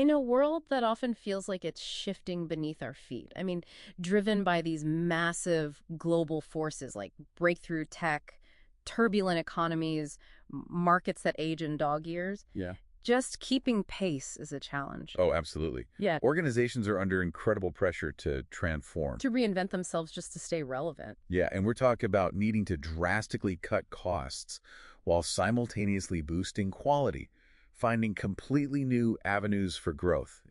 In a world that often feels like it's shifting beneath our feet, I mean, driven by these massive global forces like breakthrough tech, turbulent economies, markets that age in dog years, Yeah. just keeping pace is a challenge. Oh, absolutely. Yeah, Organizations are under incredible pressure to transform. to reinvent themselves just to stay relevant. Yeah, and we're talking about needing to drastically cut costs while simultaneously boosting quality, finding completely new avenues for growth.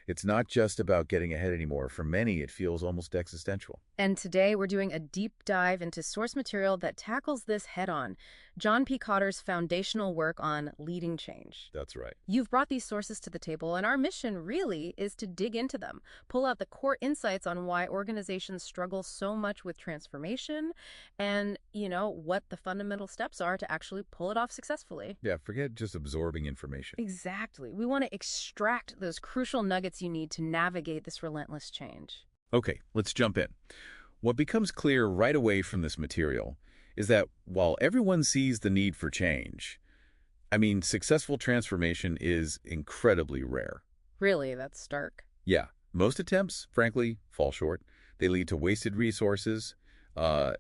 It's not just about getting ahead anymore. For many, it feels almost existential. And today we're doing a deep dive into source material that tackles this head-on. John Kotter's foundational work on leading change. That's right. You've brought these sources to the table, and our mission really is to dig into them, pull out the core insights on why organizations struggle so much with transformation and, what the fundamental steps are to actually pull it off successfully. Yeah, forget just absorbing information. Exactly. We want to extract those crucial nuggets you need to navigate this relentless change. Okay, let's jump in. What becomes clear right away from this material is that while everyone sees the need for change, successful transformation is incredibly rare. Really, that's stark. Yeah, most attempts, frankly, fall short. They lead to wasted resources,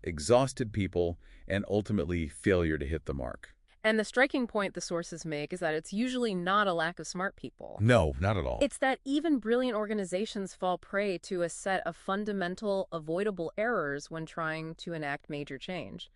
exhausted people, and ultimately failure to hit the mark. And the striking point the sources make is that it's usually not a lack of smart people. No, not at all. It's that even brilliant organizations fall prey to a set of fundamental, avoidable errors when trying to enact major change.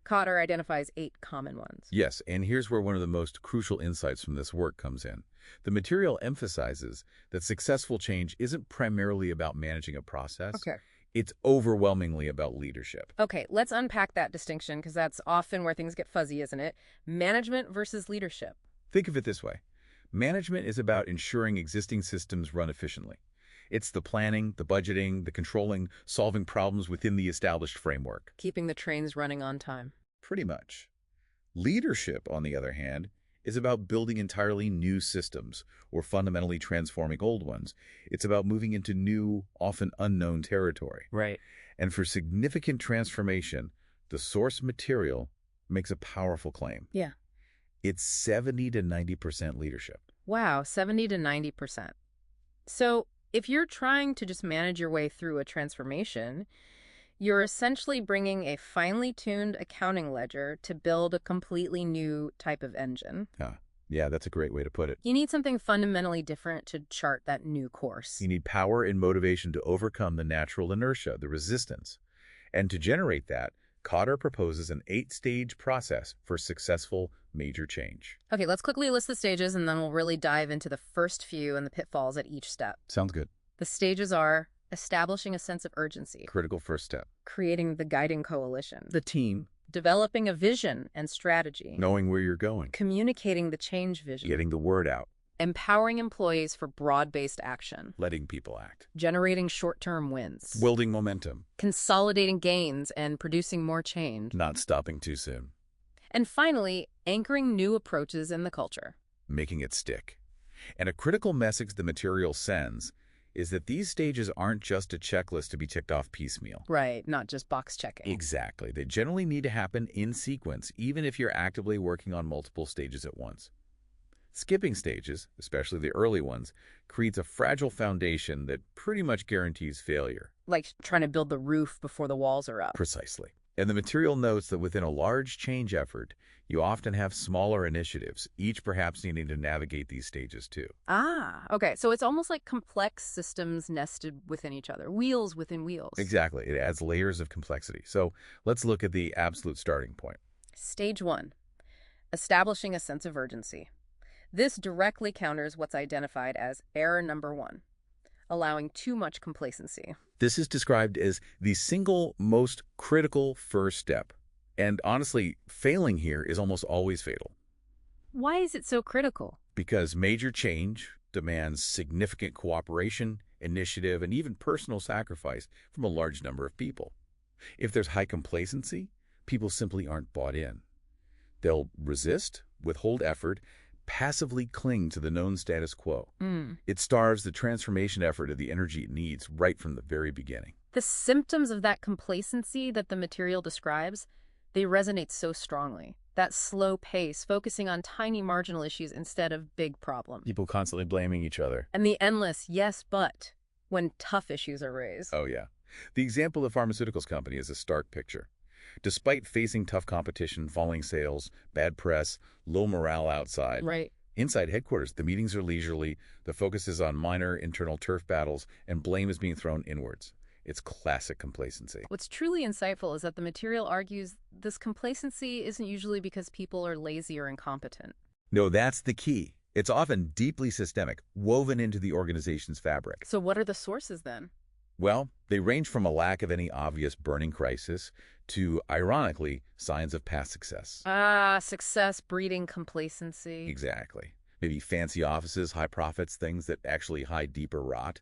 Kotter identifies 8 common ones. Yes, and here's where one of the most crucial insights from this work comes in. The material emphasizes that successful change isn't primarily about managing a process. Okay. It's overwhelmingly about leadership. Okay, let's unpack that distinction because that's often where things get fuzzy, isn't it? Management versus leadership. Think of it this way. Management is about ensuring existing systems run efficiently. It's the planning, the budgeting, the controlling, solving problems within the established framework. Keeping the trains running on time. Pretty much. Leadership, on the other hand, is about building entirely new systems or fundamentally transforming old ones. It's about moving into new, often unknown territory. Right. And for significant transformation, the source material makes a powerful claim. Yeah. It's 70 to 90% leadership. Wow, 70 to 90%. So if you're trying to just manage your way through a transformation, you're essentially bringing a finely tuned accounting ledger to build a completely new type of engine. Yeah, that's a great way to put it. You need something fundamentally different to chart that new course. You need power and motivation to overcome the natural inertia, the resistance. And to generate that, Kotter proposes an 8-stage process for successful major change. Okay, let's quickly list the stages, and then we'll really dive into the first few and the pitfalls at each step. Sounds good. The stages are establishing a sense of urgency, Critical first step. creating the guiding coalition, The team. developing a vision and strategy, Knowing where you're going. communicating the change vision, Getting the word out. empowering employees for broad-based action, Letting people act. generating short-term wins, Building momentum. consolidating gains and producing more change, Not stopping too soon. and finally, anchoring new approaches in the culture. Making it stick. And a critical message the material sends is that these stages aren't just a checklist to be ticked off piecemeal. Right, not just box checking. Exactly. They generally need to happen in sequence, even if you're actively working on multiple stages at once. Skipping stages, especially the early ones, creates a fragile foundation that pretty much guarantees failure. Like trying to build the roof before the walls are up. Precisely. And the material notes that within a large change effort, you often have smaller initiatives, each perhaps needing to navigate these stages too. Ah, okay. So it's almost like complex systems nested within each other, wheels within wheels. Exactly. It adds layers of complexity. So let's look at the absolute starting point. Stage 1, establishing a sense of urgency. This directly counters what's identified as error number 1, allowing too much complacency. This is described as the single most critical first step. And honestly, failing here is almost always fatal. Why is it so critical? Because major change demands significant cooperation, initiative, and even personal sacrifice from a large number of people. If there's high complacency, people simply aren't bought in. They'll resist, withhold effort, passively cling to the known status quo. It starves the transformation effort of the energy it needs right from the very beginning. The symptoms of that complacency that the material describes, They resonate so strongly. That slow pace, focusing on tiny marginal issues instead of big problems. People constantly blaming each other. And the endless yes, but when tough issues are raised. Oh, yeah. The example of pharmaceuticals company is a stark picture. Despite facing tough competition, falling sales, bad press, low morale outside, Right. inside headquarters, the meetings are leisurely, the focus is on minor internal turf battles, and blame is being thrown inwards. It's classic complacency. What's truly insightful is that the material argues this complacency isn't usually because people are lazy or incompetent. No, that's the key. It's often deeply systemic, woven into the organization's fabric. So what are the sources then? Well, they range from a lack of any obvious burning crisis to, ironically, signs of past success. Success breeding complacency. Exactly. Maybe fancy offices, high profits, things that actually hide deeper rot.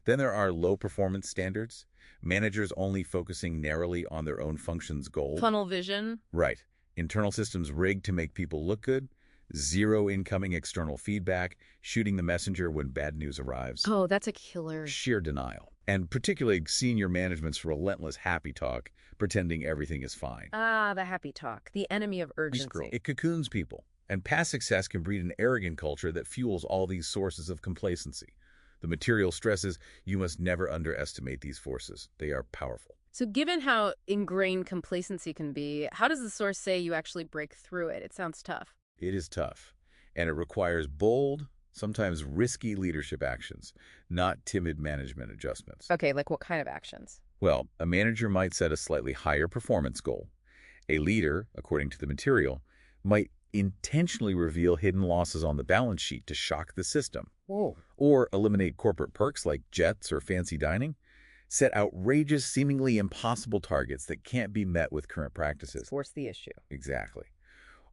Then there are low performance standards, managers only focusing narrowly on their own function's goal. Tunnel vision. Right. Internal systems rigged to make people look good, zero incoming external feedback, shooting the messenger when bad news arrives. Oh, that's a killer. Sheer denial. And particularly senior management's relentless happy talk, pretending everything is fine. The happy talk, the enemy of urgency. It cocoons people, and past success can breed an arrogant culture that fuels all these sources of complacency. The material stresses you must never underestimate these forces. They are powerful. So given how ingrained complacency can be, how does the source say you actually break through it? It sounds tough. It is tough, and it requires bold, sometimes risky leadership actions, not timid management adjustments. Okay, like what kind of actions? Well, a manager might set a slightly higher performance goal. A leader, according to the material, might intentionally reveal hidden losses on the balance sheet to shock the system. Whoa. Or eliminate corporate perks like jets or fancy dining. Set outrageous, seemingly impossible targets that can't be met with current practices. Force the issue. Exactly.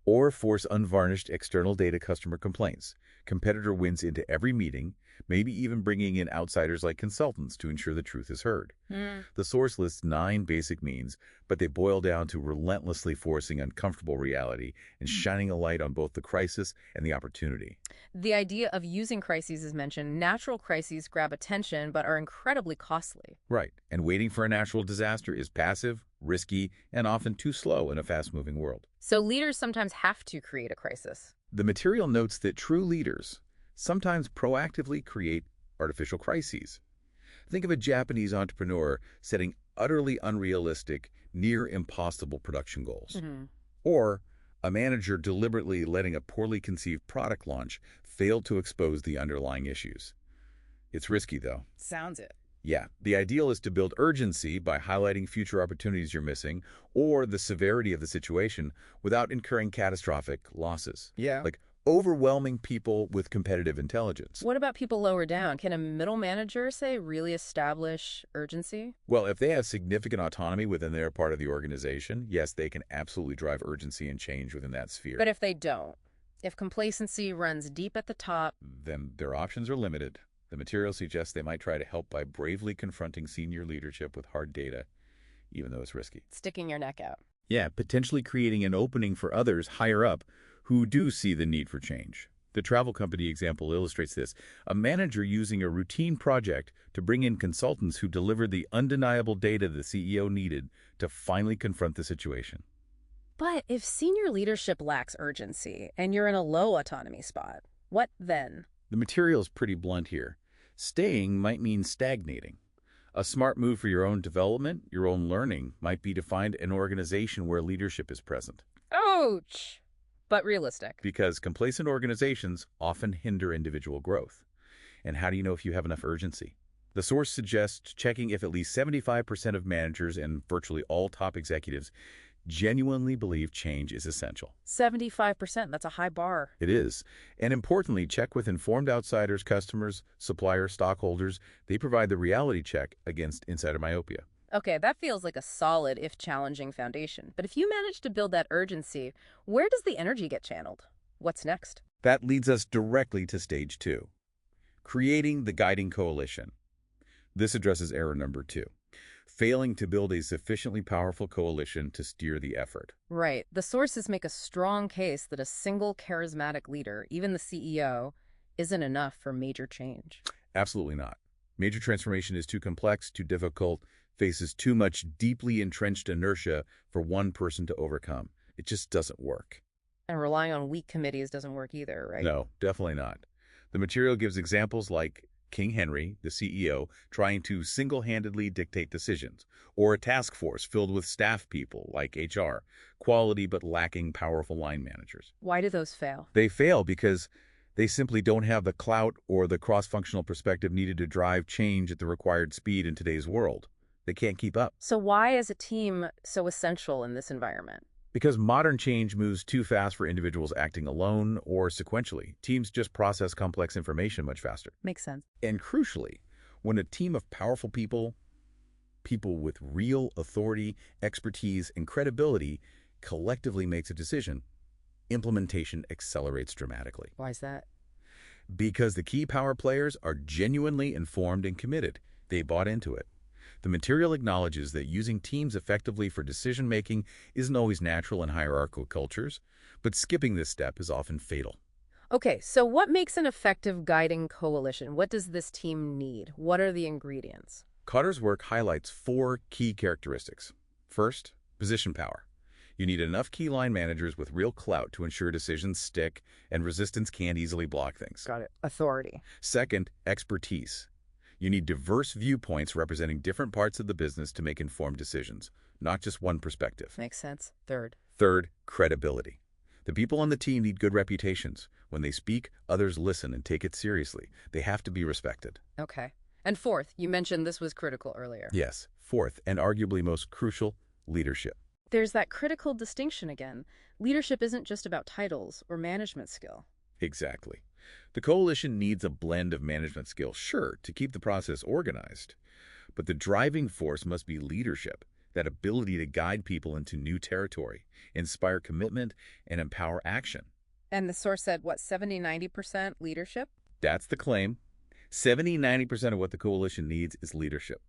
Or force unvarnished external data customer complaints. Competitor wins into every meeting, maybe even bringing in outsiders like consultants to ensure the truth is heard. The source lists 9 basic means, but they boil down to relentlessly forcing uncomfortable reality and shining a light on both the crisis and the opportunity. The idea of using crises is mentioned. Natural crises grab attention but are incredibly costly. Right, and waiting for a natural disaster is passive, risky, and often too slow in a fast-moving world. So leaders sometimes have to create a crisis. The material notes that true leaders sometimes proactively create artificial crises. Think of a Japanese entrepreneur setting utterly unrealistic, near impossible production goals. Or a manager deliberately letting a poorly conceived product launch fail to expose the underlying issues. It's risky, though. Sounds it. Yeah, the ideal is to build urgency by highlighting future opportunities you're missing or the severity of the situation without incurring catastrophic losses. Yeah. Like overwhelming people with competitive intelligence. What about people lower down? Can a middle manager, say, really establish urgency? Well, if they have significant autonomy within their part of the organization, yes, they can absolutely drive urgency and change within that sphere. But if they don't, if complacency runs deep at the top, then their options are limited. The material suggests they might try to help by bravely confronting senior leadership with hard data, even though it's risky. sticking your neck out. Yeah, potentially creating an opening for others higher up who do see the need for change. The travel company example illustrates this. A manager using a routine project to bring in consultants who delivered the undeniable data the CEO needed to finally confront the situation. But if senior leadership lacks urgency and you're in a low autonomy spot, what then? The material is pretty blunt here. Staying might mean stagnating. A smart move for your own development, your own learning, might be to find an organization where leadership is present. Ouch! But realistic. Because complacent organizations often hinder individual growth. And how do you know if you have enough urgency? The source suggests checking if at least 75% of managers and virtually all top executives genuinely believe change is essential. 75%, that's a high bar. It is. And importantly, check with informed outsiders, customers, suppliers, stockholders. They provide the reality check against insider myopia. Okay, that feels like a solid, if challenging, foundation. But if you manage to build that urgency, where does the energy get channeled? What's next? That leads us directly to stage 2, creating the guiding coalition. This addresses error number 2. Failing to build a sufficiently powerful coalition to steer the effort. Right. The sources make a strong case that a single charismatic leader, even the CEO, isn't enough for major change. Absolutely not. Major transformation is too complex, too difficult, faces too much deeply entrenched inertia for one person to overcome. It just doesn't work. And relying on weak committees doesn't work either, right? No, definitely not. The material gives examples like King Henry, the CEO, trying to single-handedly dictate decisions, or a task force filled with staff people like HR, quality but lacking powerful line managers. Why do those fail? They fail because they simply don't have the clout or the cross-functional perspective needed to drive change at the required speed in today's world. They can't keep up. So why is a team so essential in this environment? Because modern change moves too fast for individuals acting alone or sequentially. Teams just process complex information much faster. Makes sense. And crucially, when a team of powerful people, people with real authority, expertise, and credibility collectively makes a decision, implementation accelerates dramatically. Why is that? Because the key power players are genuinely informed and committed. They bought into it. The material acknowledges that using teams effectively for decision-making isn't always natural in hierarchical cultures, but skipping this step is often fatal. Okay, so what makes an effective guiding coalition? What does this team need? What are the ingredients? Kotter's work highlights 4 key characteristics. First, position power. You need enough key line managers with real clout to ensure decisions stick and resistance can't easily block things. Got it. Authority. Second, expertise. You need diverse viewpoints representing different parts of the business to make informed decisions, not just one perspective. Makes sense. Third. Third, credibility. The people on the team need good reputations. When they speak, others listen and take it seriously. They have to be respected. Okay. And fourth, you mentioned this was critical earlier. Yes. Fourth, and arguably most crucial, leadership. There's that critical distinction again. Leadership isn't just about titles or management skill. Exactly. The coalition needs a blend of management skills, sure, to keep the process organized. But the driving force must be leadership, that ability to guide people into new territory, inspire commitment, and empower action. And the source said, what, 70–90% leadership? That's the claim. 70–90% of what the coalition needs is leadership.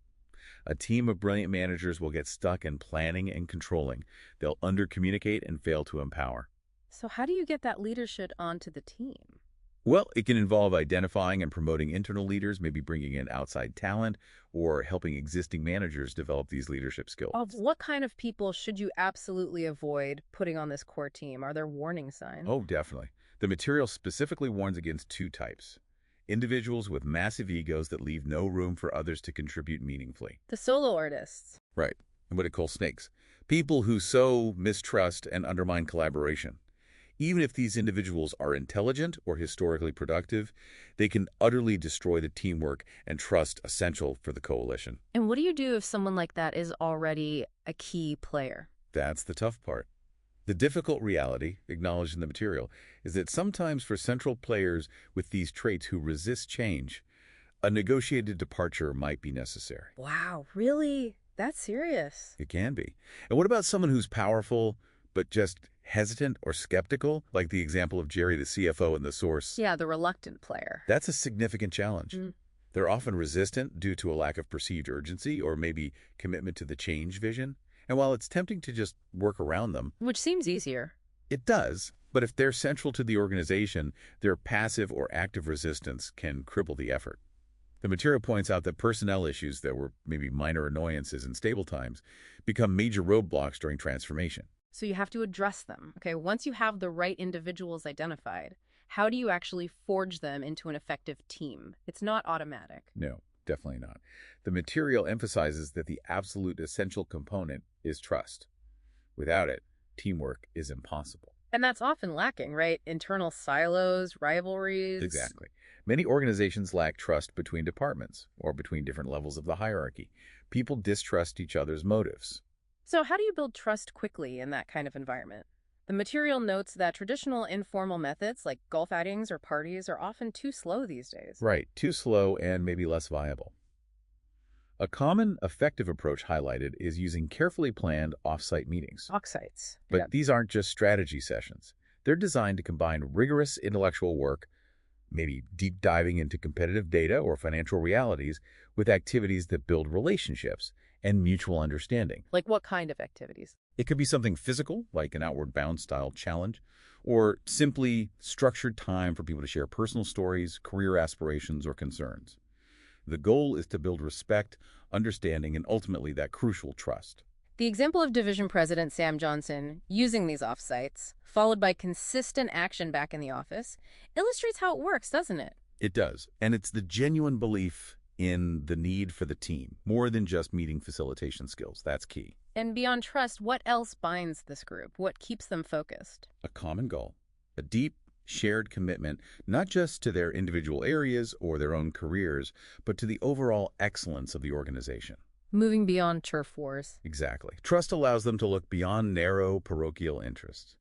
A team of brilliant managers will get stuck in planning and controlling. They'll under-communicate and fail to empower. So how do you get that leadership onto the team? Well, it can involve identifying and promoting internal leaders, maybe bringing in outside talent, or helping existing managers develop these leadership skills. Of what kind of people should you absolutely avoid putting on this core team? Are there warning signs? Oh, definitely. The material specifically warns against 2 types. Individuals with massive egos that leave no room for others to contribute meaningfully. The solo artists. Right. And what it calls snakes. People who sow mistrust and undermine collaboration. Even if these individuals are intelligent or historically productive, they can utterly destroy the teamwork and trust essential for the coalition. And what do you do if someone like that is already a key player? That's the tough part. The difficult reality, acknowledged in the material, is that sometimes for central players with these traits who resist change, a negotiated departure might be necessary. Wow, really? That's serious. It can be. And what about someone who's powerful but just hesitant or skeptical, like the example of Jerry, the CFO in the source? Yeah, the reluctant player. That's a significant challenge. They're often resistant due to a lack of perceived urgency or maybe commitment to the change vision. And while it's tempting to just work around them, Which seems easier. it does. But if they're central to the organization, their passive or active resistance can cripple the effort. The material points out that personnel issues that were maybe minor annoyances in stable times become major roadblocks during transformation. So you have to address them. Okay, once you have the right individuals identified, how do you actually forge them into an effective team? It's not automatic. No, definitely not. The material emphasizes that the absolute essential component is trust. Without it, teamwork is impossible. And that's often lacking, right? Internal silos, rivalries. Exactly. Many organizations lack trust between departments or between different levels of the hierarchy. People distrust each other's motives. So how do you build trust quickly in that kind of environment? The material notes that traditional informal methods like golf outings or parties are often too slow these days. Right, too slow and maybe less viable. A common, effective approach highlighted is using carefully planned off-site meetings. Oxites. But these aren't just strategy sessions. They're designed to combine rigorous intellectual work, maybe deep diving into competitive data or financial realities, with activities that build relationships and mutual understanding. Like what kind of activities? It could be something physical, like an outward bound style challenge, or simply structured time for people to share personal stories, career aspirations, or concerns. The goal is to build respect, understanding, and ultimately that crucial trust. The example of Division President Sam Johnson using these offsites, followed by consistent action back in the office, illustrates how it works, doesn't it? It does, and it's the genuine belief in the need for the team, more than just meeting facilitation skills. That's key. And beyond trust, what else binds this group? What keeps them focused? A common goal, a deep, shared commitment, not just to their individual areas or their own careers, but to the overall excellence of the organization. Moving beyond turf wars. Exactly. Trust allows them to look beyond narrow parochial interests.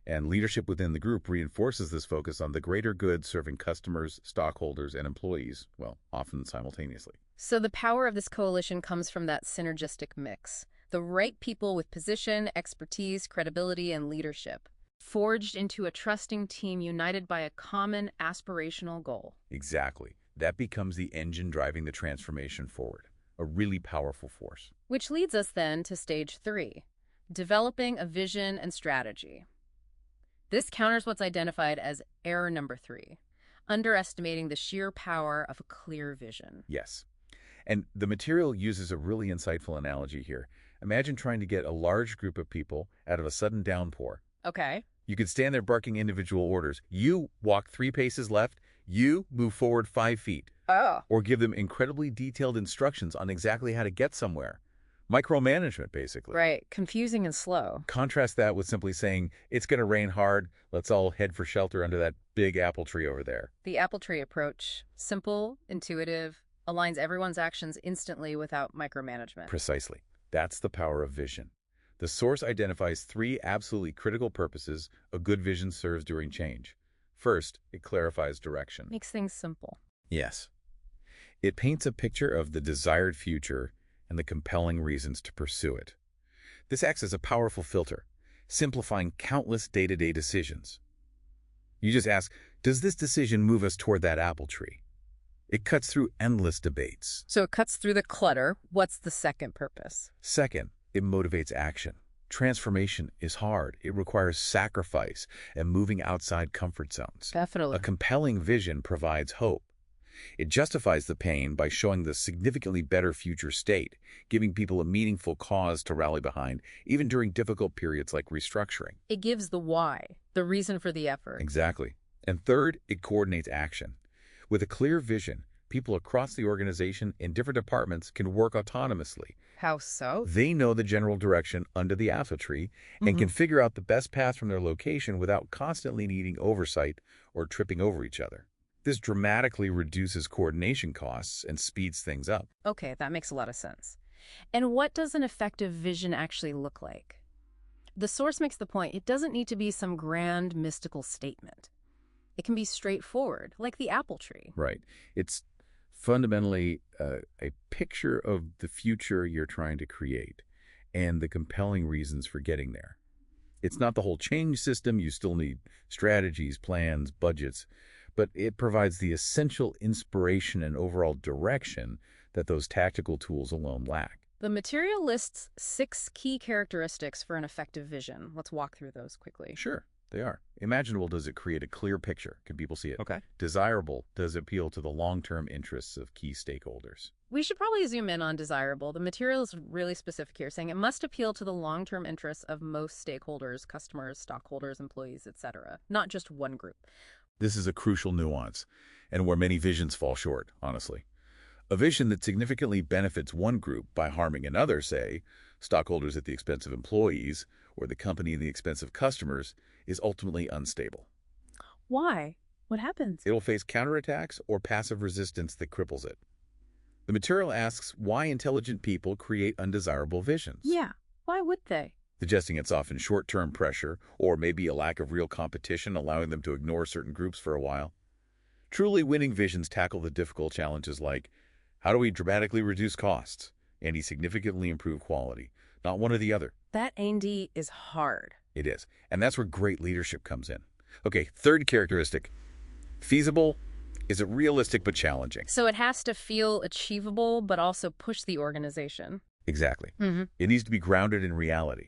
And leadership within the group reinforces this focus on the greater good, serving customers, stockholders, and employees, well, often simultaneously. So the power of this coalition comes from that synergistic mix. The right people with position, expertise, credibility, and leadership, forged into a trusting team united by a common aspirational goal. Exactly. That becomes the engine driving the transformation forward, a really powerful force. Which leads us then to stage 3, developing a vision and strategy. This counters what's identified as error number 3, underestimating the sheer power of a clear vision. Yes. And the material uses a really insightful analogy here. Imagine trying to get a large group of people out of a sudden downpour. Okay. You could stand there barking individual orders. You walk 3 paces left, you move forward 5 feet. Oh. Or give them incredibly detailed instructions on exactly how to get somewhere. Micromanagement, basically. Right. Confusing and slow. Contrast that with simply saying, it's going to rain hard, let's all head for shelter under that big apple tree over there. The apple tree approach, simple, intuitive, aligns everyone's actions instantly without micromanagement. Precisely. That's the power of vision. The source identifies 3 absolutely critical purposes a good vision serves during change. First, it clarifies direction. Makes things simple. Yes. It paints a picture of the desired future and the compelling reasons to pursue it. This acts as a powerful filter, simplifying countless day-to-day decisions. You just ask, does this decision move us toward that apple tree? It cuts through endless debates. So it cuts through the clutter. What's the second purpose? Second, it motivates action. Transformation is hard. It requires sacrifice and moving outside comfort zones. Definitely. A compelling vision provides hope. It justifies the pain by showing the significantly better future state, giving people a meaningful cause to rally behind, even during difficult periods like restructuring. It gives the why, the reason for the effort. Exactly. And third, it coordinates action. With a clear vision, people across the organization in different departments can work autonomously. How so? They know the general direction under the apple tree and can figure out the best path from their location without constantly needing oversight or tripping over each other. This dramatically reduces coordination costs and speeds things up. Okay, that makes a lot of sense. And what does an effective vision actually look like? The source makes the point it doesn't need to be some grand mystical statement. It can be straightforward, like the apple tree. Right. It's fundamentally a picture of the future you're trying to create and the compelling reasons for getting there. It's not the whole change system. You still need strategies, plans, budgets, but it provides the essential inspiration and overall direction that those tactical tools alone lack. The material lists 6 key characteristics for an effective vision. Let's walk through those quickly. Sure, they are. Imaginable, does it create a clear picture? Can people see it? Okay. Desirable, does it appeal to the long-term interests of key stakeholders? We should probably zoom in on desirable. The material is really specific here, saying it must appeal to the long-term interests of most stakeholders, customers, stockholders, employees, etc., not just one group. This is a crucial nuance, and where many visions fall short, honestly. A vision that significantly benefits one group by harming another, say, stockholders at the expense of employees, or the company at the expense of customers, is ultimately unstable. Why? What happens? It'll face counterattacks or passive resistance that cripples it. The material asks why intelligent people create undesirable visions. Yeah, why would they? Suggesting it's often short-term pressure or maybe a lack of real competition allowing them to ignore certain groups for a while. Truly winning visions tackle the difficult challenges like, how do we dramatically reduce costs and significantly improve quality? Not one or the other. That A&D is hard. It is. And that's where great leadership comes in. Okay, third characteristic. Feasible. Is it realistic but challenging? So it has to feel achievable but also push the organization. Exactly. It needs to be grounded in reality.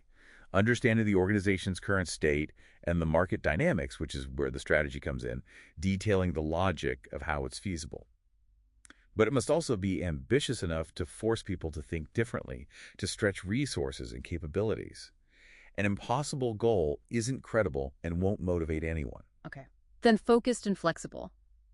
Understanding the organization's current state and the market dynamics, which is where the strategy comes in, detailing the logic of how it's feasible. But it must also be ambitious enough to force people to think differently, to stretch resources and capabilities. An impossible goal isn't credible and won't motivate anyone. Okay. Then focused and flexible.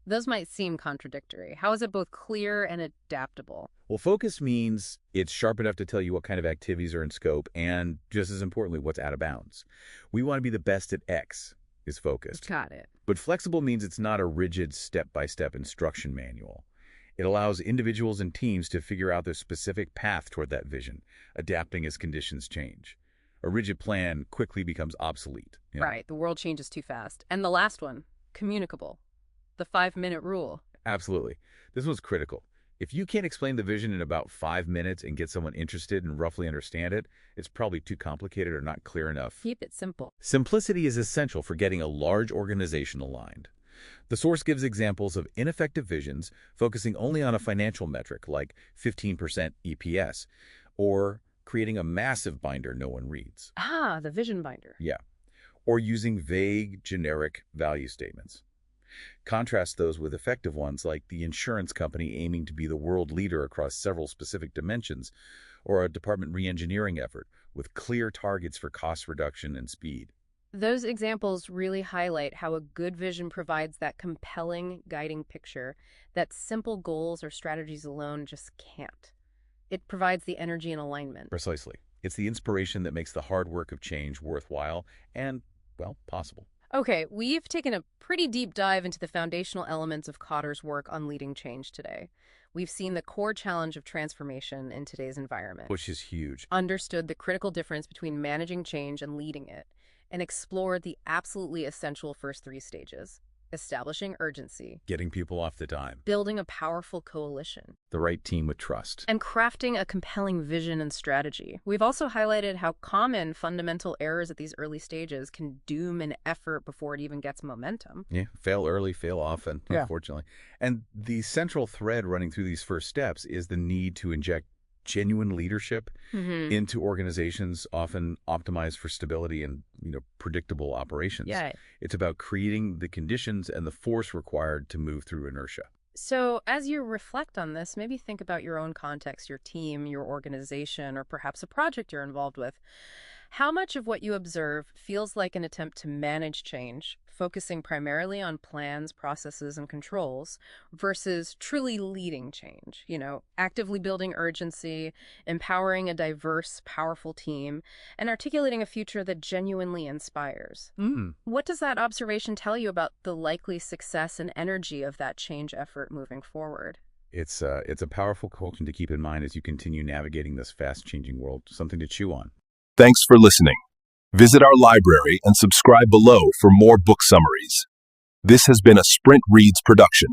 Those might seem contradictory. How is it both clear and adaptable? Well, focus means it's sharp enough to tell you what kind of activities are in scope and, just as importantly, what's out of bounds. We want to be the best at X is focused. Got it. But flexible means it's not a rigid step-by-step instruction manual. It allows individuals and teams to figure out their specific path toward that vision, adapting as conditions change. A rigid plan quickly becomes obsolete. Right. The world changes too fast. And the last one, communicable. The 5-minute rule. Absolutely. This one's critical. If you can't explain the vision in about 5 minutes and get someone interested and roughly understand it, it's probably too complicated or not clear enough. Keep it simple. Simplicity is essential for getting a large organization aligned. The source gives examples of ineffective visions focusing only on a financial metric like 15% EPS, or creating a massive binder no one reads. Ah, the vision binder. Yeah. Or using vague, generic value statements. Contrast those with effective ones like the insurance company aiming to be the world leader across several specific dimensions, or a department re-engineering effort with clear targets for cost reduction and speed. Those examples really highlight how a good vision provides that compelling guiding picture that simple goals or strategies alone just can't. It provides the energy and alignment. Precisely. It's the inspiration that makes the hard work of change worthwhile and, well, possible. Okay, we've taken a pretty deep dive into the foundational elements of Kotter's work on leading change today. We've seen the core challenge of transformation in today's environment, Which is huge. understood the critical difference between managing change and leading it, and explored the absolutely essential first 3 stages: establishing urgency, Getting people off the dime. building a powerful coalition, The right team with trust. and crafting a compelling vision and strategy. We've also highlighted how common fundamental errors at these early stages can doom an effort before it even gets momentum. Yeah, fail early, fail often, Yeah. unfortunately. And the central thread running through these first steps is the need to inject genuine leadership into organizations often optimized for stability and, predictable operations. Yeah. It's about creating the conditions and the force required to move through inertia. So as you reflect on this, maybe think about your own context, your team, your organization, or perhaps a project you're involved with. How much of what you observe feels like an attempt to manage change, focusing primarily on plans, processes, and controls, versus truly leading change, actively building urgency, empowering a diverse, powerful team, and articulating a future that genuinely inspires? What does that observation tell you about the likely success and energy of that change effort moving forward? It's a powerful quotient to keep in mind as you continue navigating this fast-changing world, something to chew on. Thanks for listening. Visit our library and subscribe below for more book summaries. This has been a Sprint Reads production.